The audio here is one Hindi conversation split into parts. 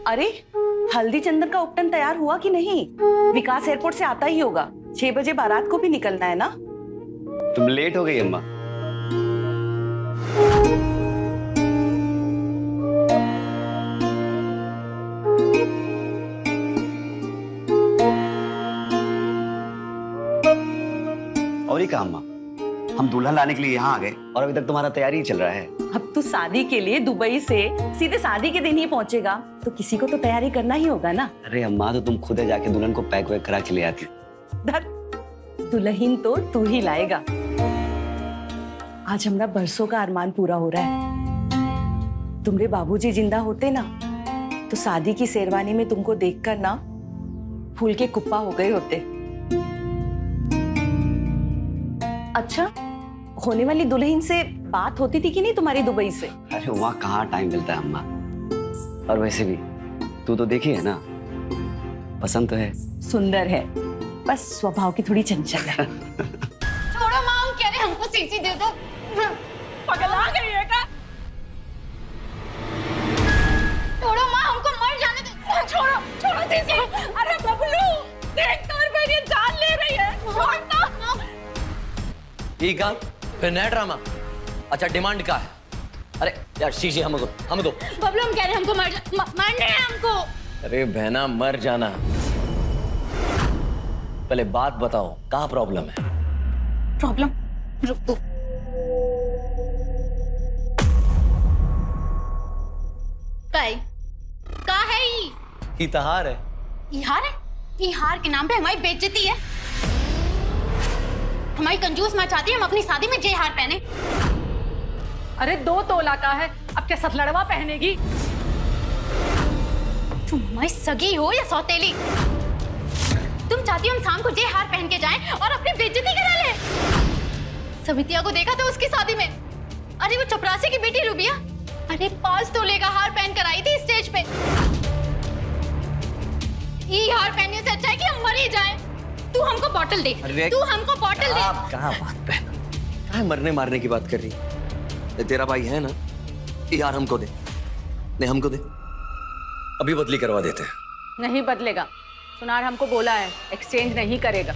अरे हल्दी चंदन का उपटन तैयार हुआ कि नहीं? विकास एयरपोर्ट से आता ही होगा। 6 बजे बारात को भी निकलना है ना। तुम लेट हो गई अम्मा। और ही कहा अम्मा, हम दुल्हन लाने के लिए यहाँ आ गए और अभी तक तुम्हारा तैयारी ही चल रहा है। अब तू शादी के लिए दुबई से सीधे शादी के दिन ही पहुंचेगा तो किसी को तो तैयारी करना ही होगा ना। अरे अम्मा, तो तुम खुद जाके दुल्हन को पैक वैक करा के ले आती। दुल्हन तो तू ही लाएगा। आज हमारा बरसों का अरमान पूरा हो रहा है। तुम्हारे बाबूजी जिंदा होते ना तो शादी की शेरवानी में तुमको देखकर ना फूल के कुप्पा हो गए होते। अच्छा, होने वाली दुल्हन से बात होती थी कि नहीं तुम्हारी दुबई से? अरे वहाँ कहाँ टाइम मिलता है अम्मा। और वैसे भी तू तो देखी है ना, पसंद तो है। सुंदर है, बस स्वभाव की थोड़ी चंचल है। छोड़ो माँ, हम कह रहे हमको सीसी दे दो। पगला गई है क्या? छोड़ो माँ, हमको मर जाने दो। छोड़ो छोड़ो सीसी। अरे बबलू, देख तो मेरी जान ले रही है। छोड़ना। ठीक है, फिर नया ड्रामा। अच्छा, डिमांड क्या है? अरे यार शीशी हमको बबलू, हम कह रहे हमको मरने है हमको। अरे बहना, मर जाना। पहले बात बताओ, कहाँ प्रॉब्लम है? प्रॉब्लम? रुक दो। का है ये तहार है। ये हार है? ये हार के नाम पे हमारी बेइज्जती है। हमारी कंजूस माँ चाहती है हम अपनी शादी में जे हार पहने। अरे 2 तोला का है, अब क्या सतलड़वा पहनेगी? तुम हमारी सगी हो या सौतेली? तुम चाहती हो हम शाम को जे हार पहन के जाएं और अपनी बेइज्जती करा ले? सवितिया को देखा था उसकी शादी में। अरे वो चपरासी की बेटी रूबिया, अरे 5 तोले का हार पहन कर आई थी स्टेज पे। ये हार पहनने से अच्छा है कि हम मर ही जाएं। तू हमको बॉटल दे। तू हमको बॉटल दे। आप कहाँ बात पे? कहाँ मरने मारने की बात कर रही? तेरा भाई है ना, यार हमको दे। नहीं हमको दे, अभी बदली करवा देते हैं। नहीं बदलेगा। सुनार हमको बोला है एक्सचेंज नहीं करेगा।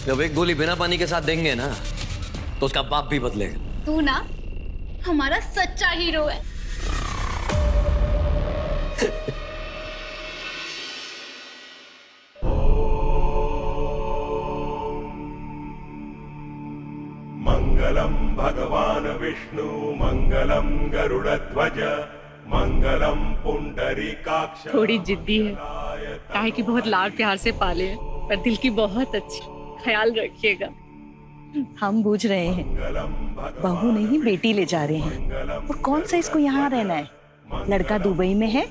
जब एक गोली बिना पानी के साथ देंगे ना तो उसका बाप भी बदलेगा। तू ना हमारा सच्चा हीरो है। मंगलम भगवान विष्णु मंगलम गरुड़ध्वज मंगलम पुंडरीकाक्ष। थोड़ी जिद्दी है, काहे कि बहुत लाड प्यार से पाले हैं, पर दिल की बहुत अच्छी। ख्याल रखिएगा। हम बूझ रहे हैं, बहू नहीं बेटी ले जा रहे हैं। और कौन सा इसको यहाँ रहना है? लड़का दुबई में है,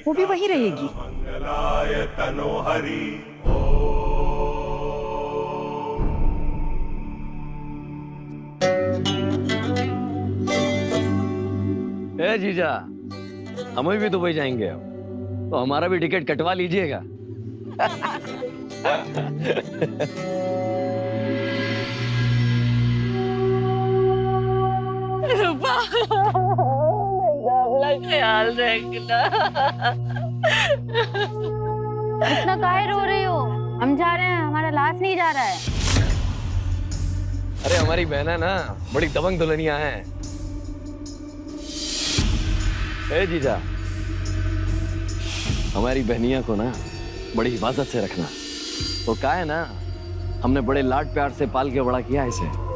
वो भी वहीं रहेगी। मंगलाय तनोहरि। ए जीजा, हम भी दुबई जाएंगे अब, तो हमारा भी टिकट कटवा लीजिएगा। ख्याल रखना। इतना काहे रो रही हो? हम जा रहे हैं, हमारा लाश नहीं जा रहा है। अरे हमारी बहना ना बड़ी दबंग दुल्हनिया हैं। ए जीजा, हमारी बहनिया को ना बड़ी हिफाजत से रखना। वो क्या है ना, हमने बड़े लाड प्यार से पाल के बड़ा किया इसे।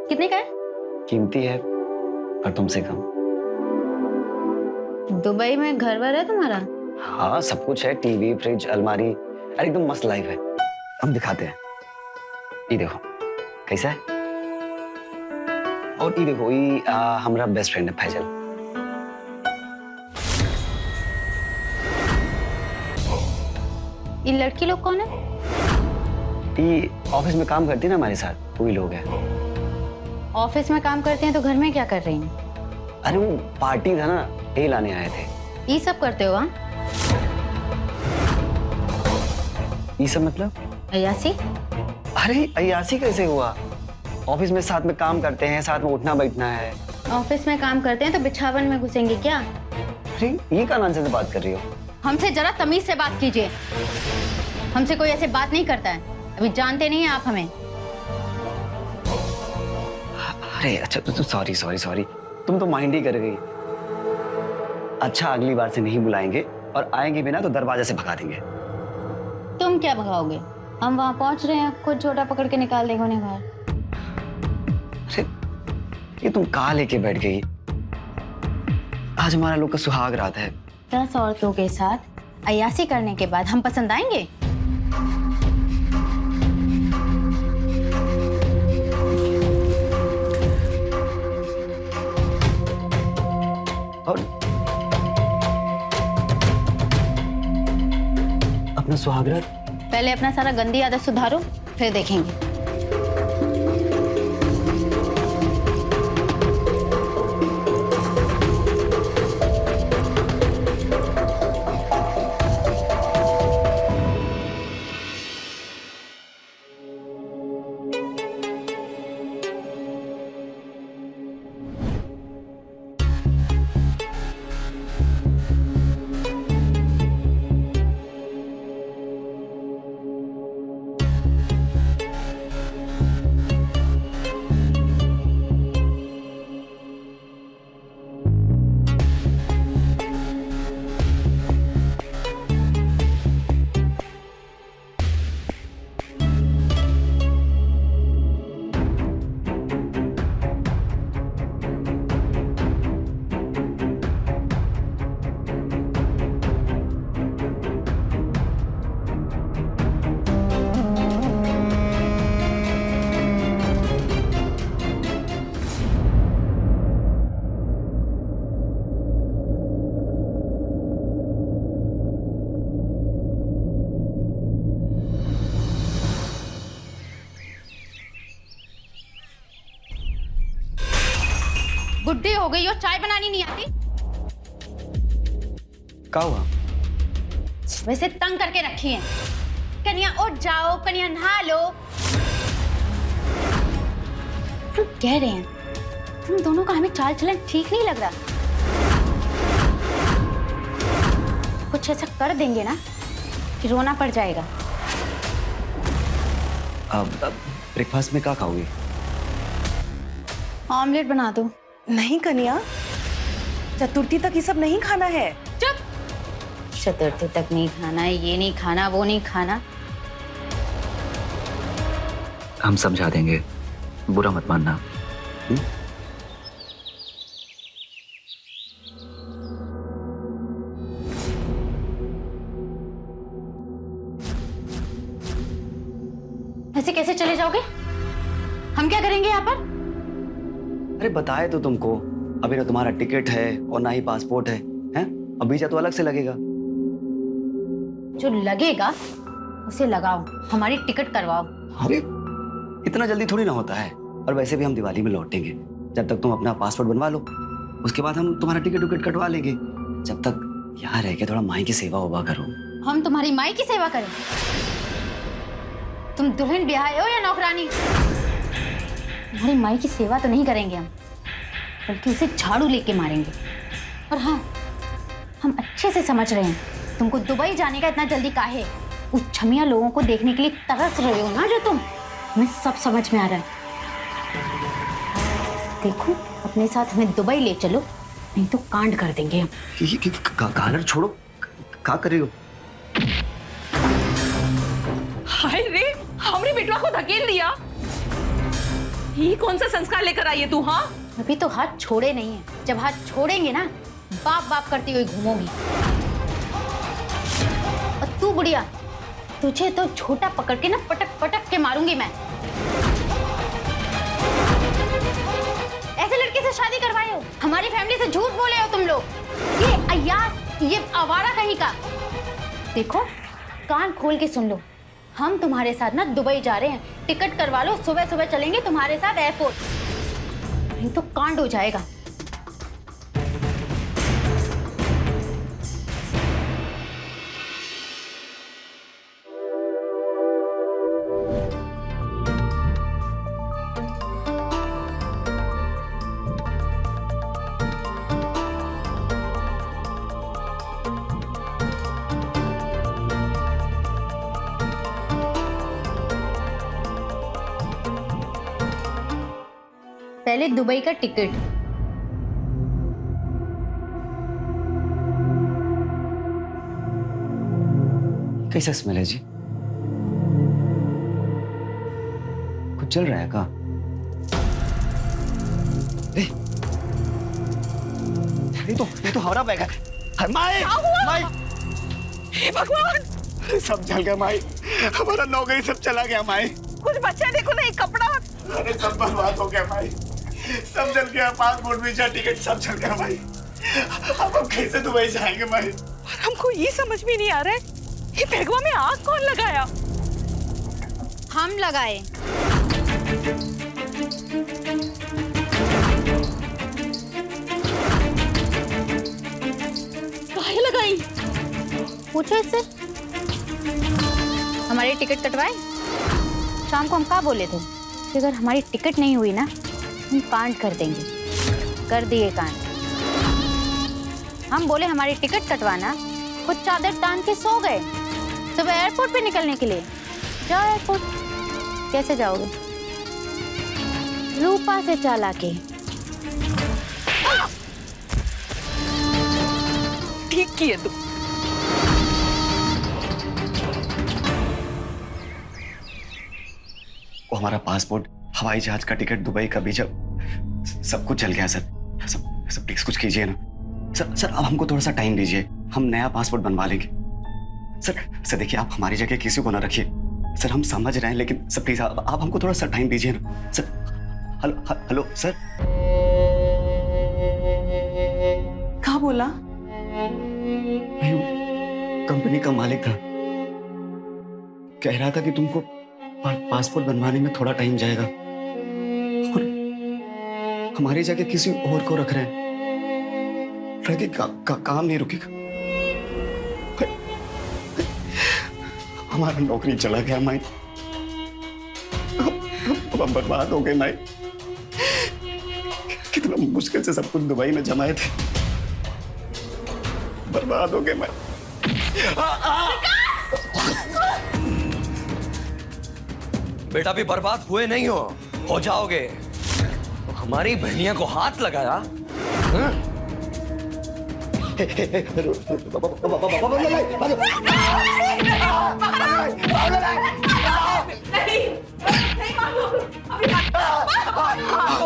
कितने का है? कीमती है पर तुमसे कम। दुबई में घर वर है तुम्हारा? हाँ, सब कुछ है, टीवी, फ्रिज, अलमारी। अरे एकदम मस्त लाइफ है। हम दिखाते हैं। ये देखो कैसा है। और ये देखो, ये हमारा बेस्ट फ्रेंड है फैजल। ये लड़की लोग कौन है? ये ऑफिस में काम करती है ना हमारे साथ, वही लोग हैं। ऑफिस में काम करते हैं तो घर में क्या कर रही हैं? अरे वो पार्टी था ना, यही लाने आए थे। ये सब करते हो? हाँ, ये सब मतलब? अयासी। अरे अयासी कैसे हुआ? ऑफिस में साथ में काम करते हैं, साथ में उठना बैठना है। ऑफिस में काम करते हैं तो बिछावन में घुसेंगे क्या? अरे ये क्या नॉनसेंस से बात कर रही हो? हमसे जरा तमीज से बात कीजिए। हमसे कोई ऐसे बात नहीं करता है। अभी जानते नहीं हैं आप हमें। अरे अच्छा तो सॉरी सॉरी सॉरी, तुम तो माइंड ही कर गई। अच्छा अगली बार से नहीं बुलाएंगे, और आएंगे भी ना तो दरवाजे से भगा देंगे। तुम क्या भगाओगे? हम वहां पहुंच रहे हैं, खुद छोटा पकड़ के निकाल देंगे उन्हें बाहर। अरे ये तुम कहाँ लेके बैठ गई? आज हमारा लोग का सुहाग रात है। 10 औरतों के साथ अयासी करने के बाद हम पसंद आएंगे? और अपना सुहागरात? पहले अपना सारा गंदी आदत सुधारो, फिर देखेंगे। बुढ़ी हो गई हो, चाय बनानी नहीं आती? क्या हुआ? वैसे तंग करके रखी है। कन्या उठ जाओ, कन्या नहा लो। हम कह रहे हैं तुम दोनों का हमें चाल चलन ठीक नहीं लग रहा। कुछ ऐसा कर देंगे ना कि रोना पड़ जाएगा। अब ब्रेकफास्ट में क्या खाओगे? ऑमलेट बना दो। नहीं कन्या, चतुर्थी तक ये सब नहीं खाना है। चुप। चतुर्थी तक नहीं खाना, ये नहीं खाना, वो नहीं खाना। हम समझा देंगे, बुरा मत मानना। ऐसे कैसे चले जाओगे? हम क्या करेंगे यहाँ पर? अरे बताए तो तुमको, अभी ना तुम्हारा टिकट है और ना ही पासपोर्ट है, हैं? अब वीजा तो अलग से लगेगा। जो लगेगा उसे लगाओ, हमारी टिकट करवाओ। अरे इतना जल्दी थोड़ी ना होता है, और वैसे भी हम दिवाली में लौटेंगे। जब तक तुम अपना पासपोर्ट बनवा लो, उसके बाद हम तुम्हारा टिकट विकेट कटवा लेंगे। जब तक यहाँ रह के थोड़ा माई की सेवा उवा करो। हम तुम्हारी माई की सेवा करें? तुम दुल्हन ब्याहे हो या नौकरानी? तुम्हारी माई की सेवा तो नहीं करेंगे हम, बल्कि उसे झाड़ू लेके मारेंगे। और हाँ, हम अच्छे से समझ रहे हैं तुमको दुबई जाने का इतना जल्दी काहे। उस छमिया लोगों को देखने के लिए तरस रहे हो ना जो तुम, हमें सब समझ में आ रहा है। देखो, अपने साथ हमें दुबई ले चलो, नहीं तो कांड कर देंगे हम। गालर छोड़ो, क्या कर रही हो? हाय रे, हमरी बेटवा को धकेल दिया। ये कौन सा संस्कार लेकर आई है तू? हाँ, अभी तो हाथ छोड़े नहीं है, जब हाथ छोड़ेंगे ना बाप बाप करती हुई घूमोगी। और तू बुढ़िया, तुझे तो छोटा पकड़ के ना पटक पटक के मारूंगी मैं। ऐसे लड़के से शादी करवाए हो, हमारी फैमिली से झूठ बोले हो तुम लोग। ये अय्यास, ये आवारा कहीं का। देखो, कान खोल के सुन लो, हम तुम्हारे साथ ना दुबई जा रहे हैं। टिकट करवा लो, सुबह सुबह चलेंगे तुम्हारे साथ एयरपोर्ट, नहीं तो कांड हो जाएगा। पहले दुबई का टिकट। कैसा स्मेल है जी? कुछ चल रहा है का? ये तो हमारा बैग है। माई, माई, हे भगवान, सब जल गया माई। हमारा नौकरी सब चला गया माई। कुछ बच्चा देखो ना, एक कपड़ा। अरे सब बर्बाद हो गया माई। सब जल गया, पासपोर्ट, वीजा, टिकट सब जल गया माई। अब हम कैसे दुबई जाएंगे माई? और हमको ये समझ में नहीं आ रहा है, ये बैगवा में आग कौन लगाया? हम लगाए। काहे लगाई? पूछो इससे। हमारी टिकट कटवाए? शाम को हम क्या बोले थे कि अगर हमारी टिकट नहीं हुई ना, हम कांड कर देंगे। कर दिए कांड। हम बोले हमारी टिकट कटवाना, खुद चादर तान के सो गए सुबह एयरपोर्ट पे निकलने के लिए। जाओ एयरपोर्ट। कैसे जाओगे? रूपा से चाला के। ठीक किए तू। वो हमारा पासपोर्ट, हवाई जहाज का टिकट, दुबई का वीजा, सब कुछ चल गया सर। सब प्लीज कुछ कीजिए ना सर। अब हमको थोड़ा सा टाइम दीजिए, हम नया पासपोर्ट बनवा लेंगे। सर देखिए, आप हमारी जगह किसी को ना रखिए सर। हम समझ रहे हैं, लेकिन सर प्लीज आप हमको थोड़ा सा टाइम दीजिए ना सर। Hello sir. क्या बोला? कंपनी का मालिक था, कह रहा था कि तुमको पासपोर्ट बनवाने में थोड़ा टाइम जाएगा और हमारी जगह किसी और को रख रहे हैं। काम नहीं रुकेगा। हमारा नौकरी चला गया माई। अब हम बर्बाद हो गए माई। कितना मुश्किल से सब कुछ दुबई में जमाए थे, बर्बाद हो गए माई। बेटा भी बर्बाद हुए नहीं हो जाओगे। तो हमारी बहनिया को हाथ लगाया। हाँ?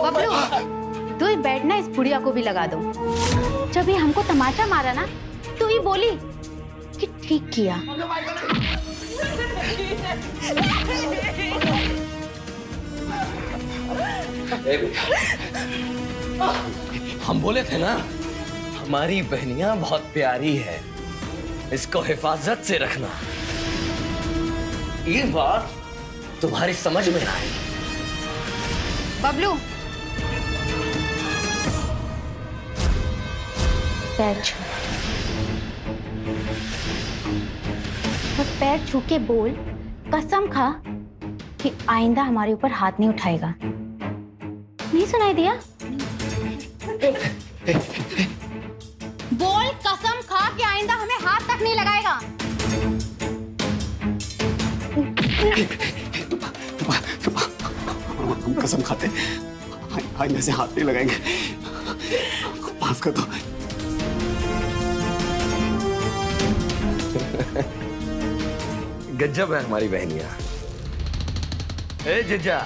बबलू, तू ही बैठना, इस बुढ़िया को भी लगा दो। जब ये हमको तमाचा मारा ना, तू ही बोली कि ठीक किया। हम बोले थे ना, हमारी बहनियां बहुत प्यारी है, इसको हिफाजत से रखना। ये बात तुम्हारी समझ में आई? बबलू, पैर छू और पैर छू के बोल, कसम खा कि आइंदा हमारे ऊपर हाथ नहीं उठाएगा। नहीं सुनाई दिया? बोल, कसम खा कि आइंदा हमें हाथ तक नहीं लगाएगा। हम कसम खाते, आईने से हाथ नहीं लगाएंगे। माफ कर दो। गजब है हमारी बहनियां। ए जीजा,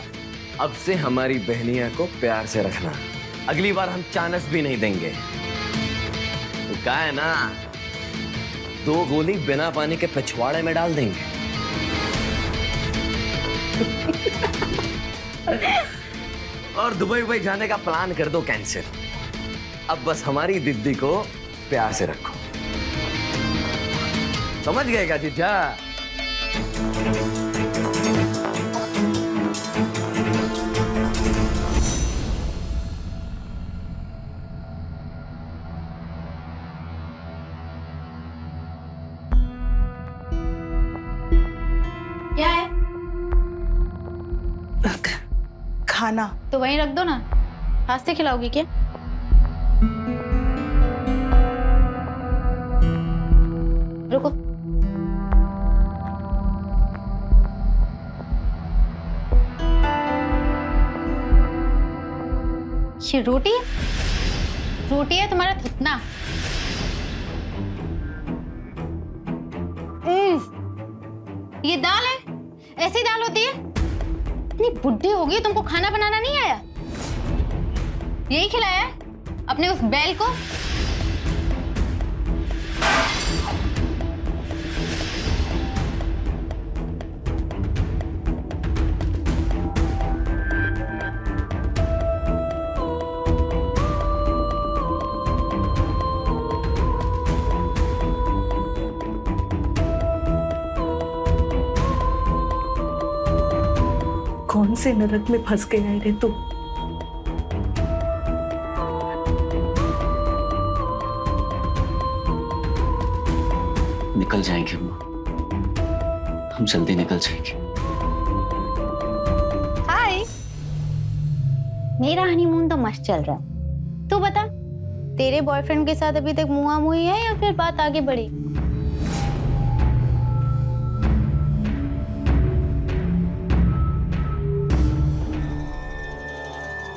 अब से हमारी बहनियां को प्यार से रखना। अगली बार हम चांस भी नहीं देंगे। तो क्या है ना, 2 गोली बिना पानी के पिछवाड़े में डाल देंगे। और दुबई जाने का प्लान कर दो कैंसिल। अब बस हमारी दीदी को प्यार से रखो। समझ गए क्या जीजा? क्या है? खाना। तो वहीं रख दो ना, हाथ से खिलाओगी क्या? रुको। ये रोटी है? रोटी है तुम्हारा थुतना। ये दाल है? ऐसी दाल होती है? इतनी बुढ़ी हो गई, तुमको खाना बनाना नहीं आया? यही खिलाया है अपने उस बैल को? कौन से नरक में फंस गया है रे तू? निकल जाएंगे अम्मा, हम जल्दी निकल जाएंगे। हाय, मेरा हनीमून तो मस्त चल रहा है। तू बता, तेरे बॉयफ्रेंड के साथ अभी तक मुआ मुई है या फिर बात आगे बढ़ी?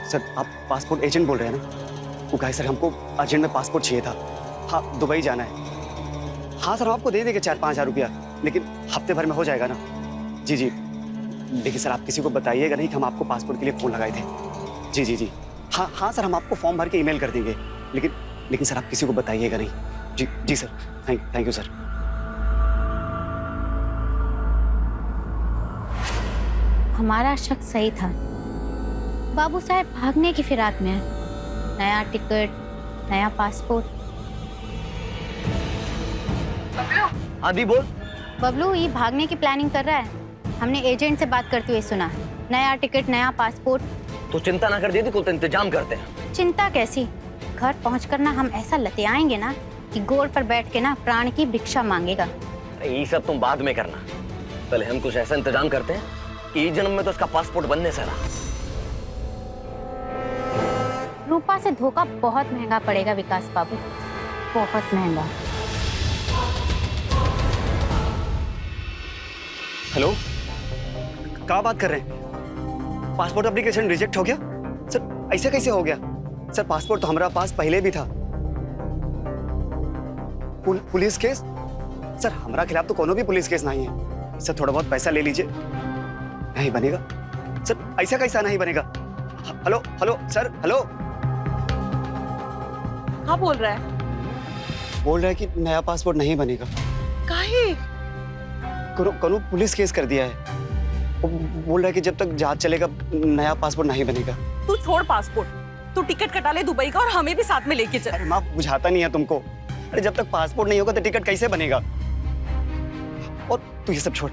सर, आप पासपोर्ट एजेंट बोल रहे हैं ना? वो कहे सर हमको अर्जेंट में पासपोर्ट चाहिए था। हाँ, दुबई जाना है। हाँ सर, हम आपको दे देंगे 4-5 हज़ार रुपया, लेकिन हफ्ते भर में हो जाएगा ना? जी जी। देखिए सर, आप किसी को बताइएगा नहीं कि हम आपको पासपोर्ट के लिए फ़ोन लगाए थे। जी जी जी। हाँ हाँ सर, हम आपको फॉर्म भर के ईमेल कर देंगे, लेकिन सर आप किसी को बताइएगा नहीं। जी जी सर, थैंक यू सर। हमारा शक सही था। बाबू साहब भागने की फिराक में है। नया टिकट, नया पासपोर्ट। हाँ दी बोल। बबलू ये भागने की प्लानिंग कर रहा है। हमने एजेंट से बात करते हुए सुना। नया टिकट, नया पासपोर्ट। तो चिंता ना कर, दीदी कुल इंतजाम करते हैं। चिंता कैसी? घर पहुंचकर ना हम ऐसा लतियाएंगे ना कि गोड़ पर बैठ के ना प्राण की भिक्षा मांगेगा। ये सब तुम बाद में करना, पहले हम कुछ ऐसा इंतजाम करते हैं कि इस जन्म में तो इसका पासपोर्ट बनने से रहा। रूपा से धोखा बहुत महंगा पड़ेगा विकास बाबू, बहुत महंगा। हेलो, क्या बात कर रहे हैं? पासपोर्ट एप्लीकेशन रिजेक्ट हो गया? सर ऐसे कैसे हो गया? सर पासपोर्ट तो हमारा पास पहले भी था। Police case? सर हमारा खिलाफ तो कोनो भी पुलिस केस नहीं है। सर थोड़ा बहुत पैसा ले लीजिए। नहीं बनेगा सर, ऐसा कैसा नहीं बनेगा? Hello hello sir, hello. हाँ बोल रहा है? बोल रहा है कि नया पासपोर्ट नहीं बनेगा। काहे? कोनो पुलिस केस कर दिया है। वो बोल रहा है कि जब तक जांच चलेगा नया पासपोर्ट नहीं बनेगा। तू छोड़ पासपोर्ट, तू टिकट कटा ले दुबई का और हमें भी साथ में लेके चल। अरे माँ, बुझाता नहीं है तुमको। अरे जब तक पासपोर्ट नहीं होगा तो टिकट कैसे बनेगा? और तू ये सब छोड़,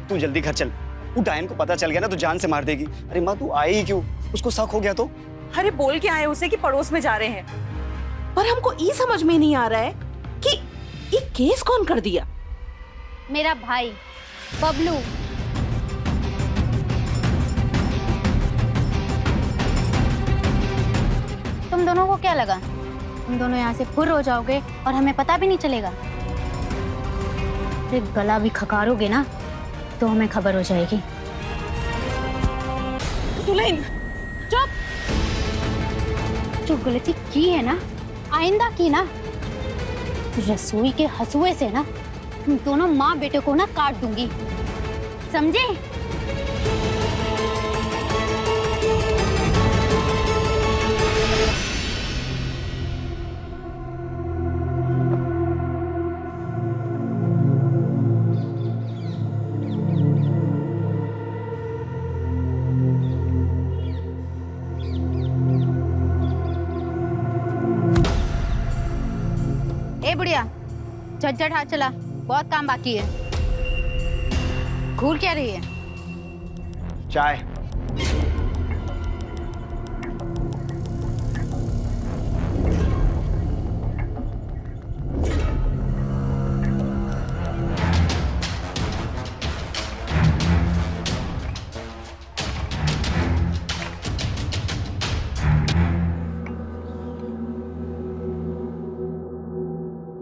तू जल्दी घर चल। वो डायन को पता चल गया ना तो जान से मार देगी। अरे माँ तू आई ही क्यों? उसको शक हो गया तो? अरे बोल के आए उसे कि पड़ोस में जा रहे हैं, पर हमको ये समझ में नहीं आ रहा है कि ये केस कौन कर दिया? मेरा भाई बबलू। तुम दोनों को क्या लगा तुम दोनों यहाँ से फुर हो जाओगे और हमें पता भी नहीं चलेगा? अरे गला भी खकारोगे ना तो हमें खबर हो जाएगी। दुल्हन चुप! जो गलती की है ना, आइंदा की ना, रसोई के हंसुए से ना तुम दोनों माँ बेटे को ना काट दूंगी, समझे? ए बुढ़िया, झटझट हाथ चला, बहुत काम बाकी है। घूर क्या रही है? चाय।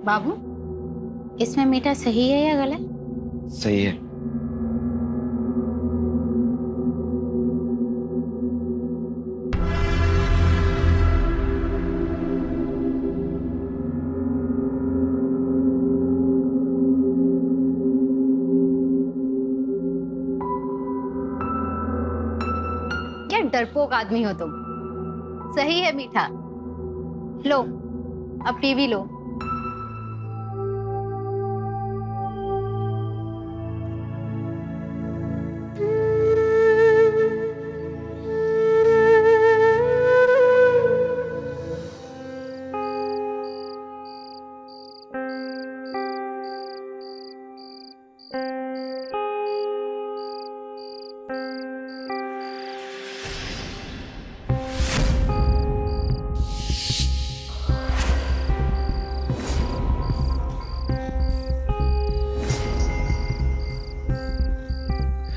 बाबू, इसमें मीटर सही है या गलत? सही है। डरपोक आदमी हो तुम। सही है मीठा, लो अब टीवी लो।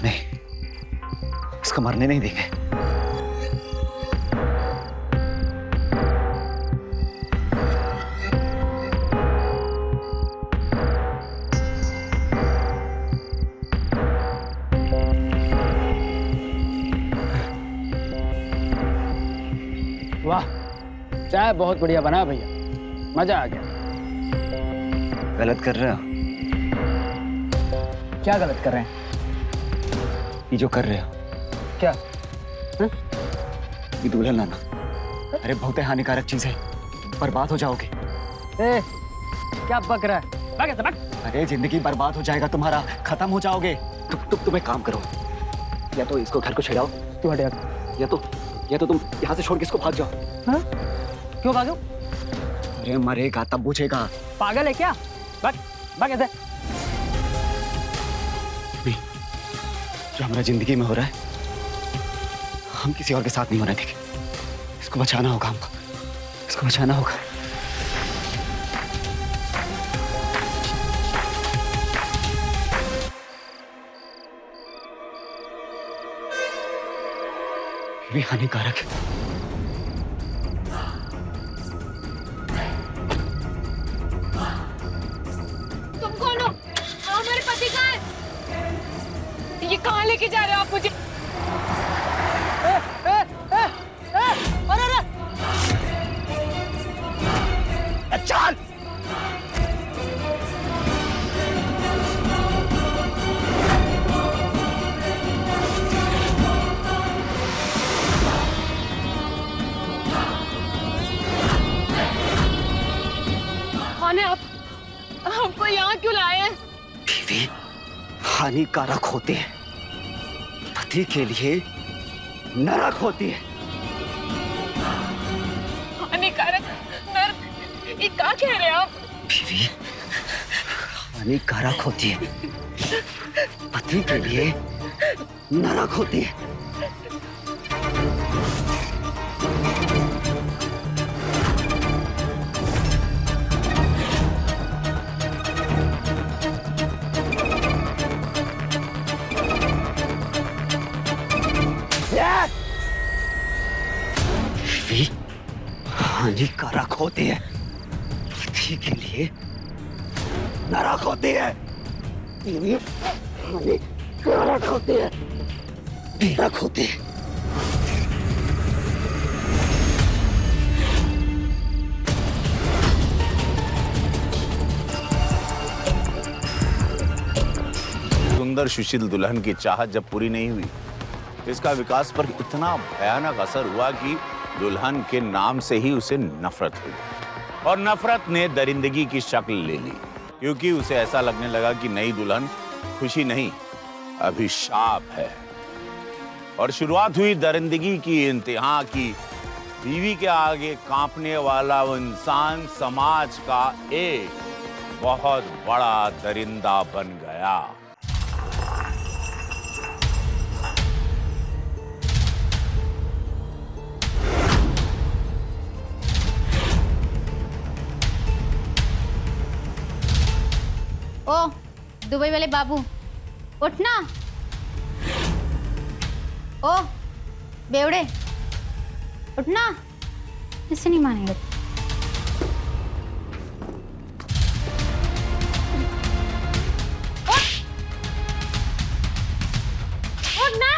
नहीं, इसको मरने नहीं देंगे। वाह, चाय बहुत बढ़िया बना भैया, मजा आ गया। गलत कर रहे हो। क्या गलत कर रहे हैं? ये जो कर रहे हो, क्या? ये दुल्हन लाना, अरे बहुत ही हानिकारक चीज है, बर्बाद हो जाओगे। ए, क्या बक रहा है? बक ऐसे बक। अरे जिंदगी बर्बाद हो जाएगा तुम्हारा, खत्म हो जाओगे। तुम एक काम करो, या तो इसको घर को छेड़ाओ, तू हट या तो तुम यहाँ से छोड़ के इसको भाग जाओ। हाँ? क्यों भागो? अरे मरेगा तब पूछेगा। पागल है क्या? बक बक ऐसे। जो हमारा जिंदगी में हो रहा है, हम किसी और के साथ नहीं होना देंगे। इसको बचाना होगा हमको, इसको बचाना होगा। ये भी हानिकारक है। तुम कौन हो? मेरे पति कहाँ है? ये कहाँ लेके जा रहे हो आप मुझे? चल! कौन है आप? हमको यहाँ क्यों लाए हैं? बीवी हानिकारक होती है, पति के लिए नरक होती है। हानिकारक नर्क, ये क्या कह रहे हैं आप? बीवी हानिकारक होती है, पति के लिए नरक होती है। बीवी हानिकारक होती है, पति के लिए नरक होती है। बीवी हानिकारक होती है, नरक होती है। सुंदर सुशील दुल्हन की चाहत जब पूरी नहीं हुई, इसका विकास पर इतना भयानक असर हुआ कि दुल्हन के नाम से ही उसे नफरत हुई, और नफरत ने दरिंदगी की शक्ल ले ली, क्योंकि उसे ऐसा लगने लगा कि नई दुल्हन खुशी नहीं, अभिशाप है। और शुरुआत हुई दरिंदगी की इंतहा की। बीवी के आगे कांपने वाला वो इंसान समाज का एक बहुत बड़ा दरिंदा बन गया। ओ दुबई वाले बाबू, उठना। ओ बेवड़े, उठना। इससे नहीं मानेंगे। उठना।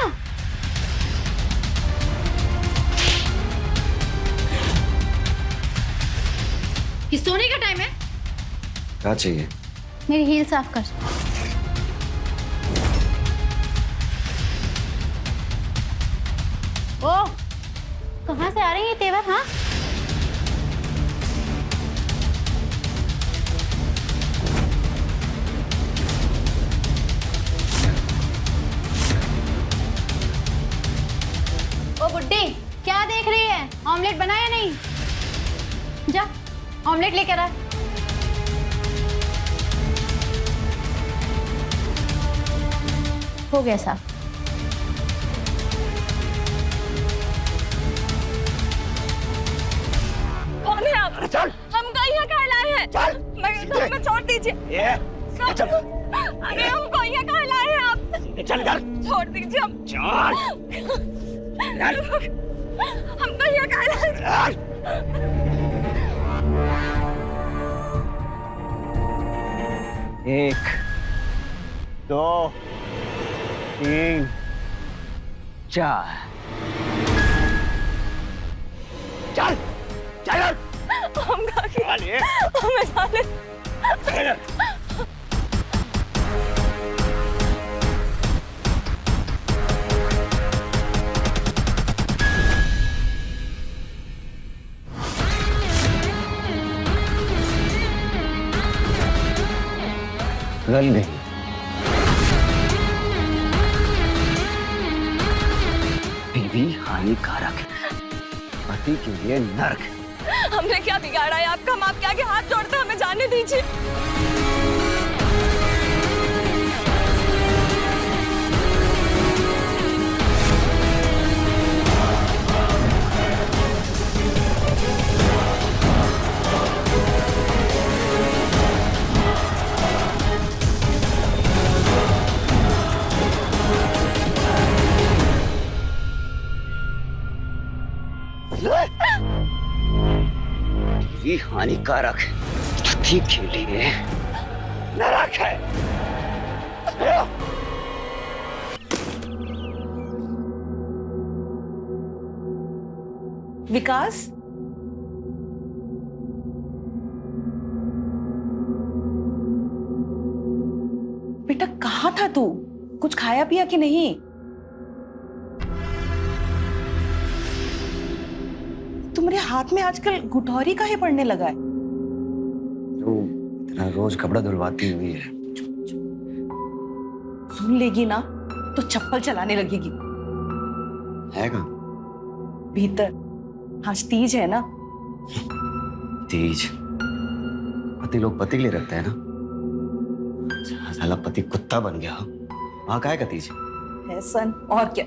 ये सोने का टाइम है। क्या चाहिए? मेरी हील साफ कर। ओ कहाँ से आ रहे हैं ये तेवर? हाँ, ओ बुड्ढी, क्या देख रही है? ऑमलेट बना या नहीं? जा ऑमलेट लेकर आ। हो गया साहब। कौन है आप? चल हमको यहाँ कहाँ लाए हैं? चल हमें छोड़ दीजिए। चल अरे हमको यहाँ कहाँ लाए हैं आप? चल इधर छोड़ दीजिए हम। चल हमको यहाँ कहाँ लाए हैं? एक, दो तीन चार। चल चल हम कहाँ के? चल ये हमें जाने। चल गल गई। बीवी हानिकारक है, पति के लिए नर्क। हमने क्या बिगाड़ा है आपका? हम आपके आगे हाथ जोड़ते हैं, हमें जाने दीजिए। ये हानिकारक पति के लिए नरक है। विकास, बेटा कहाँ था तू? कुछ खाया पिया कि नहीं? तुम्हारे हाथ में आजकल गुठौरी काहे पड़ने लगा है? तो इतना रोज कपड़ा धुलवाती हुई है। सुन लेगी ना तो चप्पल चलाने लगेगी। है कहाँ? भीतर। आज तीज है ना? तीज पति लोग पति के लिए रखते हैं ना। साला पति कुत्ता बन गया। वहां काहे का तीज? है सन, और क्या।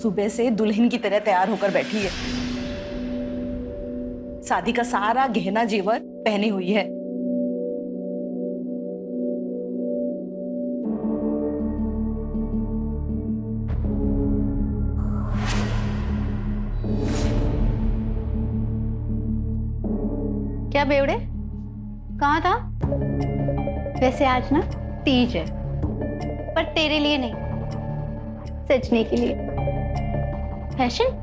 सुबह से दुल्हन की तरह तैयार होकर बैठी है। शादी का सारा गहना जेवर पहनी हुई है। क्या बेवड़े, कहाँ था? वैसे आज ना तीज है, पर तेरे लिए नहीं, सजने के लिए। फैशन?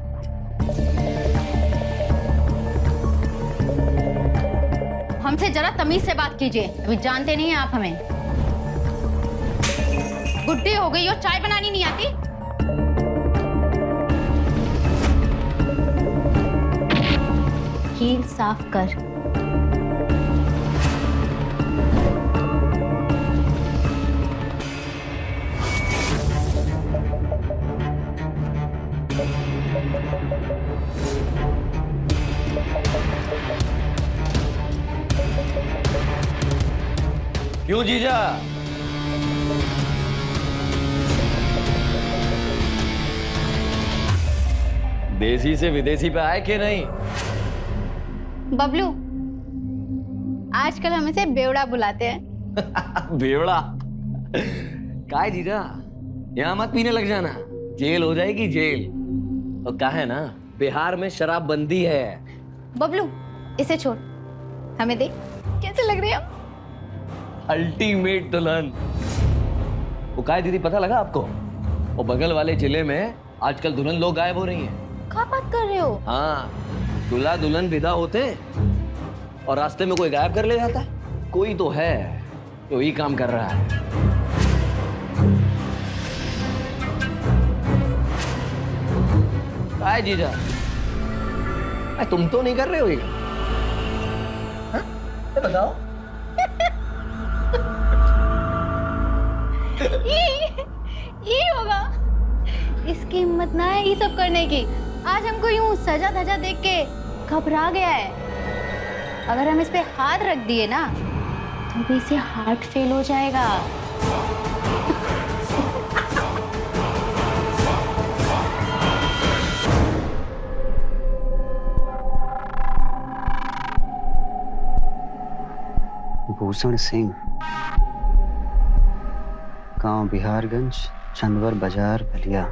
हमसे जरा तमीज से बात कीजिए, अभी जानते नहीं हैं आप हमें। बुढ़ी हो गई और चाय बनानी नहीं आती? कील साफ कर। क्यों जीजा? देसी से विदेशी पे आए कि नहीं? बबलू, आजकल हम इसे बेवड़ा बुलाते हैं। बेवड़ा? काय जीजा, यहाँ मत पीने लग जाना, जेल हो जाएगी जेल। और कहा है ना, बिहार में शराब बंदी है। बबलू, इसे छोड़, हमें देख कैसे लग रही है हम? अल्टीमेट दुल्हन। वो काय दीदी, पता लगा आपको? वो बगल वाले जिले में आजकल दुल्हन लोग गायब हो रही हैं। क्या बात कर रहे हो? हाँ, दूल्हा दुल्हन विदा होते और रास्ते में कोई गायब कर ले जाता है। कोई तो है जो यही काम कर रहा है। काय जीजा, तुम तो नहीं कर रहे हो ये? हाँ? बताओ। ये होगा, इसकी हिम्मत ना है ये सब करने की। आज हमको यूं सजा धजा देख के घबरा गया है। अगर हम इस पे हाथ रख दिए ना तो भी इसे हार्ट फेल हो जाएगा। भूषण सिंह, गांव बिहारगंज, चंदवर बाजार, बलिया।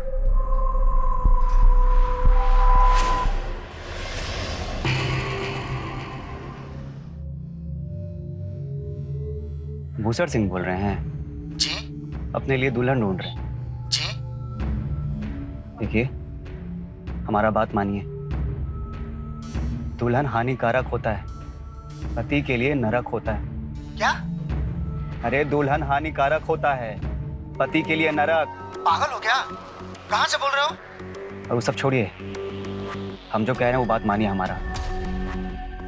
भूषण सिंह बोल रहे हैं? जी। अपने लिए दुल्हन ढूंढ रहे हैं? जी। देखिए, हमारा बात मानिए। दुल्हन हानिकारक होता है, पति के लिए नरक होता है। क्या? अरे दुल्हन हानिकारक होता है, पति के लिए नरक। पागल हो क्या? कहाँ से बोल रहे हो? और वो सब छोड़िए, हम जो कह रहे हैं वो बात मानिए हमारा।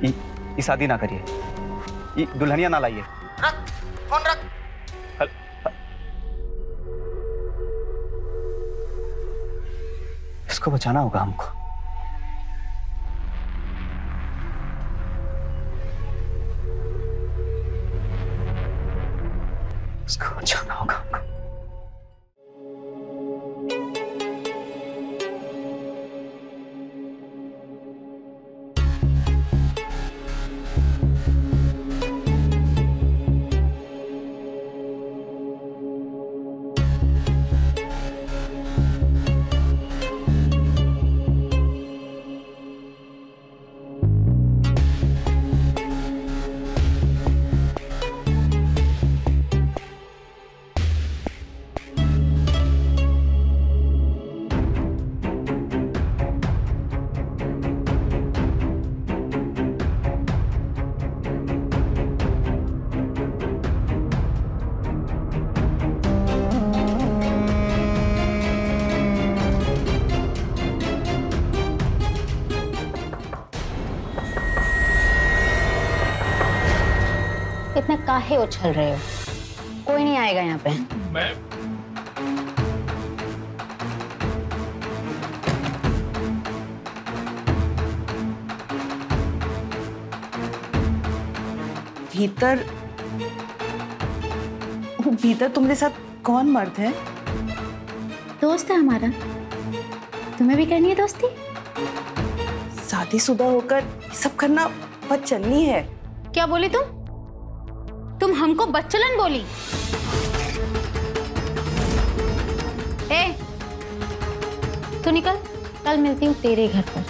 ये शादी ना करिए, ये दुल्हनिया ना लाइए। रख फोन रख। इसको बचाना होगा हमको। इसको बचाना होगा हमको। इतना काहे उछल रहे हो? कोई नहीं आएगा यहाँ पे। भीतर, भीतर तुम्हारे साथ कौन मर्द है? दोस्त है हमारा। तुम्हें भी करनी है दोस्ती? शादीशुदा होकर ये सब करना बदचलनी है। क्या बोली तुम? तुम हमको बच्चलन बोली? ए, तू निकल, कल मिलती हूँ तेरे घर पर।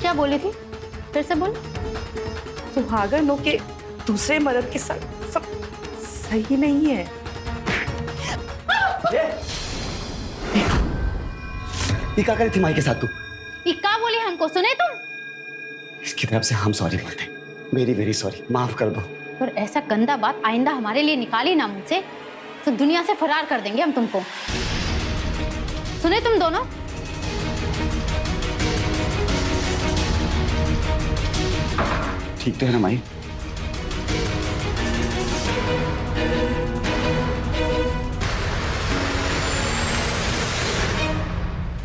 क्या बोली थी? फिर से बोल। सुहागन हो के दूसरे मर्द के साथ सब सही नहीं है। ये क्या करी थी माई के साथ तू? ये क्या बोली हमको? सुने तुम? इसकी तरफ से हम सॉरी बोलते हैं। मेरी वेरी सॉरी, माफ कर दो। और ऐसा गंदा बात आइंदा हमारे लिए निकाली ना मुझसे तो दुनिया से फरार कर देंगे हम तुमको। सुने तुम दोनों? ठीक तो है ना माई?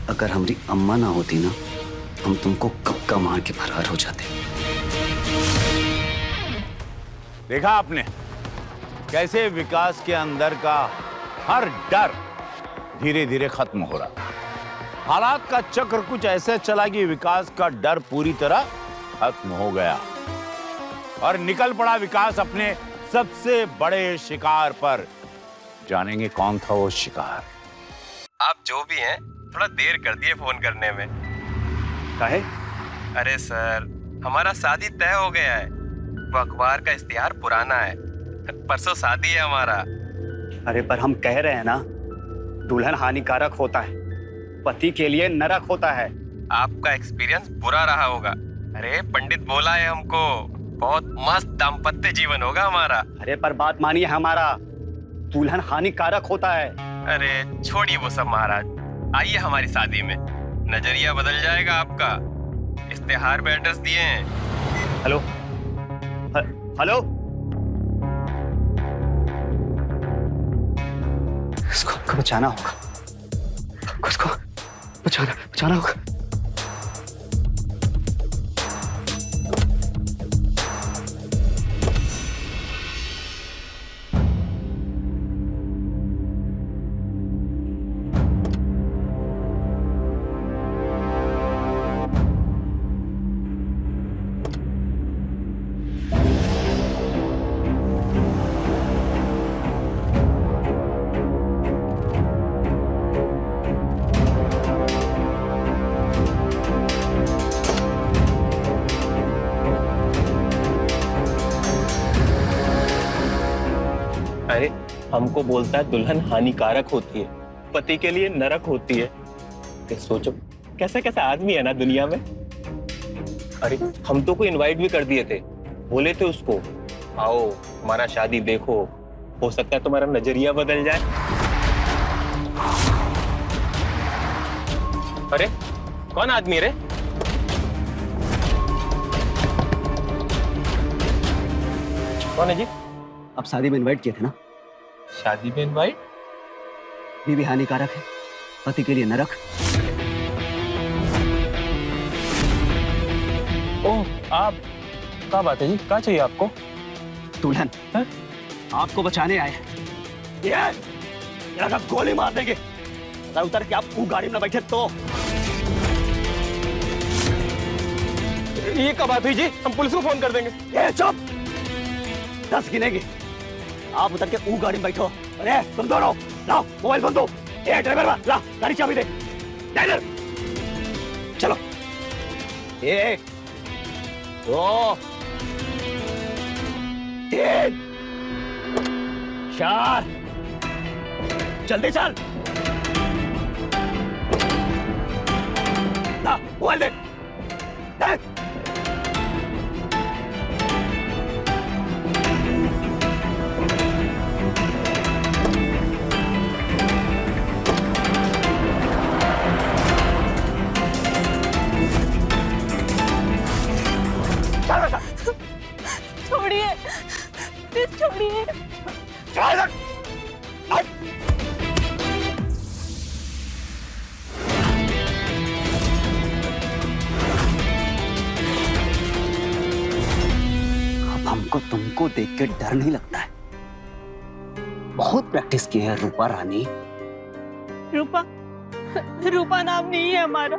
अगर हमारी अम्मा ना होती ना, हम तुमको कब का मार के फरार हो जाते। देखा आपने कैसे विकास के अंदर का हर डर धीरे धीरे खत्म हो रहा। हालात का चक्र कुछ ऐसे चला कि विकास का डर पूरी तरह खत्म हो गया और निकल पड़ा विकास अपने सबसे बड़े शिकार पर। जानेंगे कौन था वो शिकार। आप जो भी हैं, थोड़ा देर कर दिए फोन करने में। काहे? अरे सर, हमारा शादी तय हो गया है। वो अखबार का इश्तिहार पुराना है, परसों शादी है हमारा। अरे पर हम कह रहे हैं ना, दुल्हन हानिकारक होता है, पति के लिए नरक होता है। आपका एक्सपीरियंस बुरा रहा होगा। अरे पंडित बोला है हमको, बहुत मस्त दाम्पत्य जीवन होगा हमारा। अरे पर बात मानिए हमारा, दुल्हन हानिकारक होता है। अरे छोड़िए वो सब महाराज, आइए हमारी शादी में, नजरिया बदल जाएगा आपका। इश्तेहार में एड्रेस दिए हैं। हेलो हेलो, इसको हमको बचाना होगा, हमको इसको बचाना होगा। अरे हमको बोलता है दुल्हन हानिकारक होती है, पति के लिए नरक होती है। कि सोचो कैसा कैसा आदमी है ना दुनिया में। अरे हम तो को इनवाइट भी कर दिए थे, बोले थे उसको आओ हमारा शादी देखो, हो सकता है तुम्हारा नजरिया बदल जाए। अरे कौन आदमी रे? कौन है जी? आप शादी में इनवाइट किए थे ना? शादी में इनवाइट? बीवी हानिकारक है, पति के लिए नरक। ओह आप, क्या बात है जी, क्या चाहिए आपको? दुल्हन है? आपको बचाने आए। ये गोली मार देंगे अगर उतर के आप वो गाड़ी में बैठे तो। ये क्या बात हुई जी? हम पुलिस को फोन कर देंगे। ये चुप, 10 गिनेंगे, आप उतर के वो गाड़ी में बैठो। अरे तुम दोनों लाओ मोबाइल फोन दो। ए ड्राइवर ला गाड़ी चाबी दे। ड्राइवर चलो। 1 2 3 4 जल्दी चल। ला मोबाइल दे। छोड़िए प्लीज छोड़िए। अब हमको तुमको देख के डर नहीं लगता है? बहुत प्रैक्टिस की है रूपा रानी। रूपा नाम नहीं है हमारा,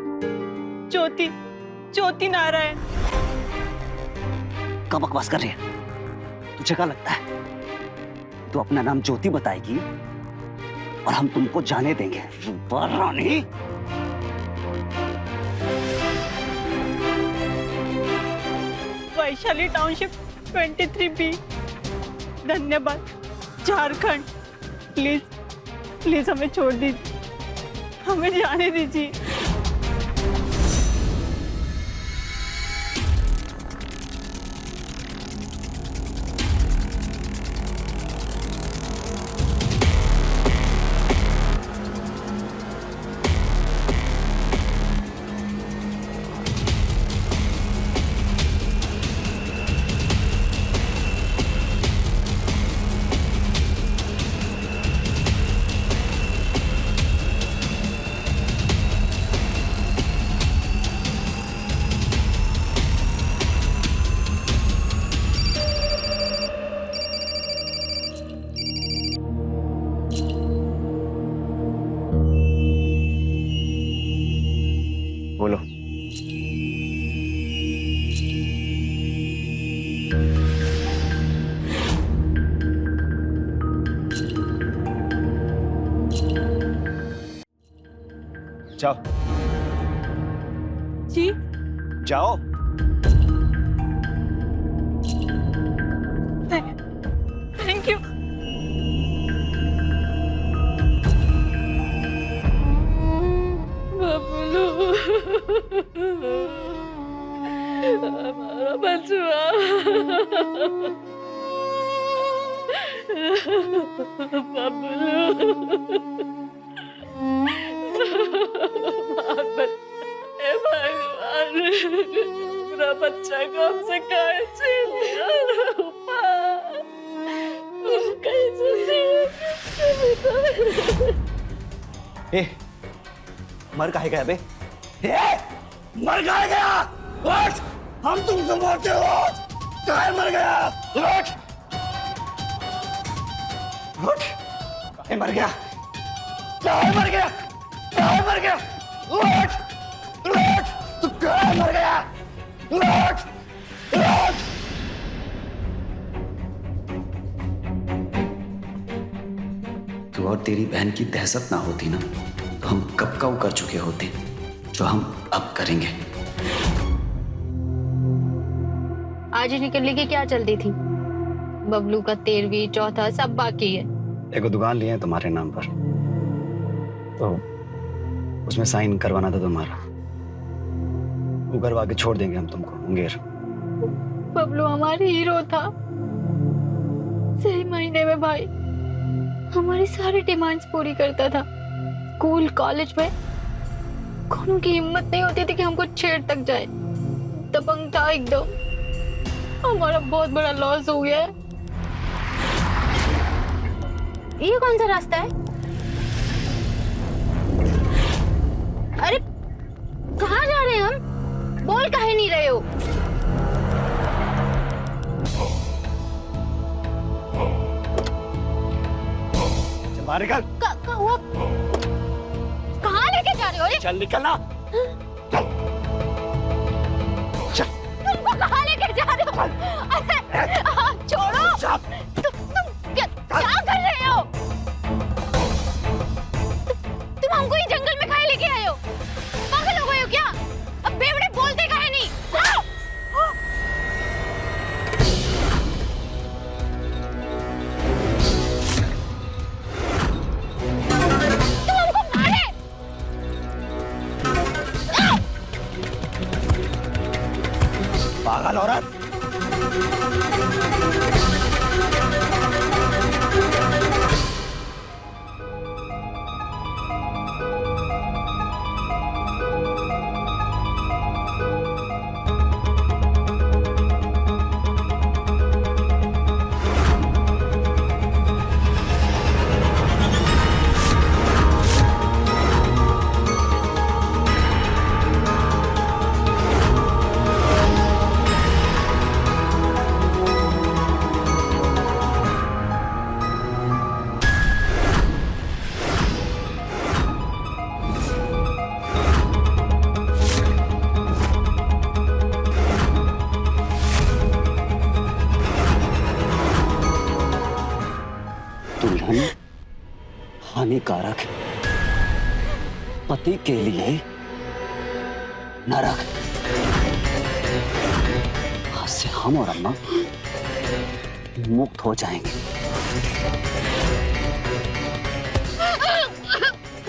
ज्योति नारायण। कब बकवास कर रही है? तुझे क्या लगता है तू अपना नाम ज्योति बताएगी और हम तुमको जाने देंगे? रूपा रानी वैशाली टाउनशिप 23B, धन्यवाद, झारखंड। प्लीज हमें छोड़ दीजिए, हमें जाने दीजिए। बोलो। जाओ जी जाओ। Thank you. बबलू हमारा बचवा। बबलू मेरा बच्चा को हमसे काहे छीन लिया? ए, मर काहे गया बे? ए, मर काहे गया? उठ! हम तुमसे मारते हो! काहे मर गया? उठ! उठ! काहे मर गया? काहे मर गया? काहे मर गया? उठ! उठ! तू काहे मर गया? उठ! उठ! तू और तेरी बहन की दहशत ना होती ना तो हम कब का कर चुके होते जो हम अब करेंगे। आज ही निकलने की क्या जल्दी थी? बबलू का 13वीं चौथा सब बाकी है। एक दुकान लिए हैं तुम्हारे नाम पर, तो उसमें साइन करवाना था तुम्हारा। वो करवा के छोड़ देंगे हम तुमको मुंगेर। बबलू हमारी हीरो था। सही महीने में भाई हमारी सारी डिमांड्स पूरी करता था। स्कूल कॉलेज में कोनो की हिम्मत नहीं होती थी कि हमको छेड़ तक जाए। दबंग था एकदम। हमारा बहुत बड़ा लॉस हो गया है। ये कौन सा रास्ता है? अरे कहाँ जा रहे हैं हम? बोल काहे नहीं रहे हो? मारेगा। हुआ? कहाँ लेके जा रहे हो? ये चल निकलना। चल। चल। तुमको कहाँ लेके जा रहे हो? अरे छोड़ो। तुम क्या कर रहे हो? तुम हमको ये जंगल में काहे लेके आए हो? पागल हो गए हो क्या? अब बेवड़े बोलते काहे नहीं? पागल औरत। दुल्हन हानिकारक है, पति के लिए नरक। आज से हम और अम्मा मुक्त हो जाएंगे।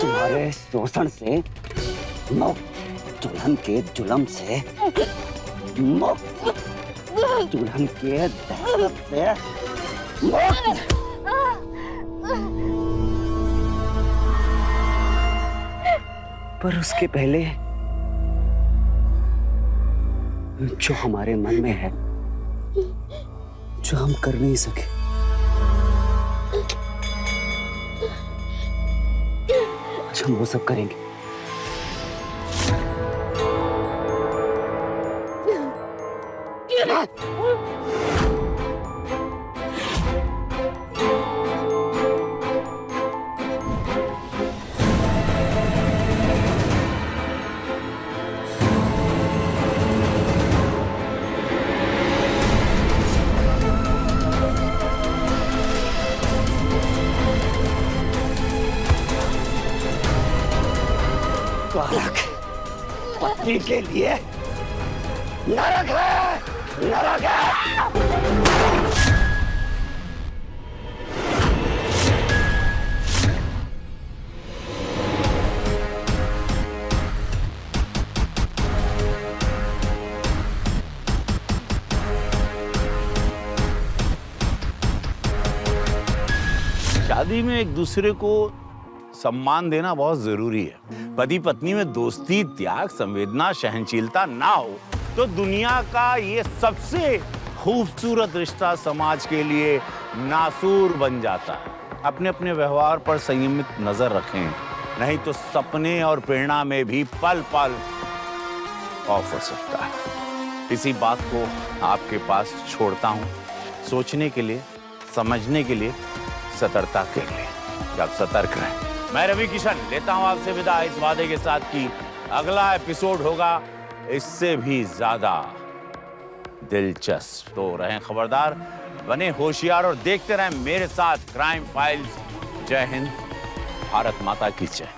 तुम्हारे शोषण से मुक्त, दुल्हन के जुल्म से मुक्त, दुल्हन के दहशत से मुक्त। पर उसके पहले जो हमारे मन में है, जो हम कर नहीं सके, आज हम वो सब करेंगे। नरक पत्नी के लिए नरक है, नरक है। शादी में एक दूसरे को सम्मान देना बहुत जरूरी है। पति पत्नी में दोस्ती, त्याग, संवेदना, सहनशीलता ना हो तो दुनिया का ये सबसे खूबसूरत रिश्ता समाज के लिए नासूर बन जाता है। अपने अपने व्यवहार पर संयमित नजर रखें, नहीं तो सपने और प्रेरणा में भी पल पल ऑफ हो सकता है। इसी बात को आपके पास छोड़ता हूं, सोचने के लिए, समझने के लिए, सतर्कता के लिए। आप सतर्क रहें। मैं रवि किशन लेता हूं आपसे विदा, इस वादे के साथ कि अगला एपिसोड होगा इससे भी ज्यादा दिलचस्प। तो रहें खबरदार, बने होशियार और देखते रहें मेरे साथ क्राइम फाइल्स। जय हिंद, भारत माता की जय।